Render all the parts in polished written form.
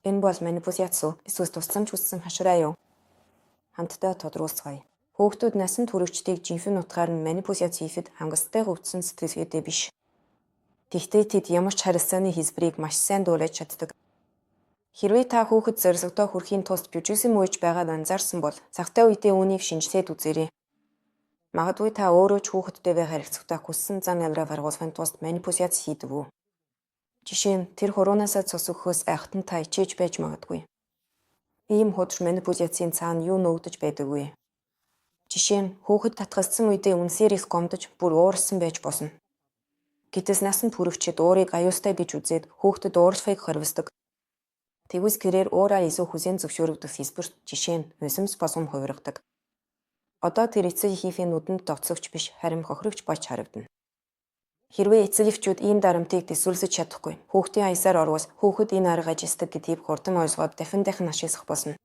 Энэ бол манипуляц уу? Эсвэл тусламж хүссэн хашраа юу? Хамтдаа тодруулцгаая. Хүүхдүүд насан туршидтыг жинхэнэ утгаар нь манипуляц хийхэд хангалттай хөвдсөн сэтгэлгээтэй биш. Тэгтээ тэд ямар ч харилцааны хэлбэрийг маш сайн дуулаж чаддаг. Хэрвээ та хүүхэд зорилгодоо хүрэхийн тулд бюжигсэн мууж байгааг анзаарсан бол цагтаа үедээ үүнийг шинжилээд үзээрэй. Магадгүй та өөрөө ч хүүхэдтэйгээ харилцахдаа хүссэн зан авираа гаргуулахын тулд манипуляц хийдэг үү? Жишээ нь тэр хуруунаасаа цус өгөхөөс айхтан та ичээж байж магадгүй. Ийм худал манипуляцийн цаана юу нөөгдөж байдаг вэ? Жишээ нь хүүхэд татгалзсан үедээ үнсээр их гомдож бүр уурсан байж болно. Гэтэл насанд хүрэгчид уурыг аюултай гэж үзээд хүүхдэд уурлахыг хорвисдаг. Тэгвэл гэрээр уураа илүү хүлээн зөвшөөрөгдөх хэлбэрт жишээ нь хүйсэмс болгон хувиргадаг. Одоо тэр эцэг эхийнхээ нүдэнд довцогч биш харин хохирогч болж харагдана. Хэрвээ эцэг эхчүүд ийм дарамтыг дэвсгэрсэж чадахгүй, хүүхдийн аясаар орвол хүүхэд энэ арга ажилтдаг гэдгийг хурдан ойлгоод дахин ашиглах болно.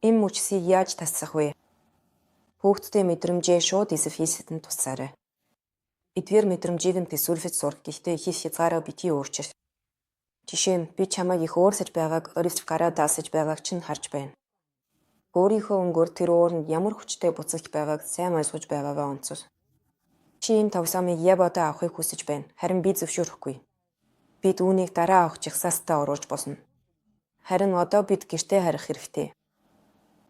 Энэ мөчсийг яаж тасах вэ? Хүүхдтэй мэдрэмжээ шууд эсэрхийлсэнд тусаарай. Эдгээр мэдрэмжийг нь төсөөлөж сурах гэхдээ их хязгаараа битгий өөрчил. Жишээ нь би чамайг их уурсаж байгааг орилж гараа даасаж байгааг чинь харж байна. Өөрийнхөө өнгөөр тэр ууранд ямар хүчтэй буцаж байгааг сайн ойлгож байгаагаа онцол. Чи энэ тавсамыг ябада авахыг хүсэж байна. Харин би зөвшөөрөхгүй. Бид үүнийг дараа авах жагсаастаа оруулж болно. Харин одоо бид гэртээ харих хэрэгтэй.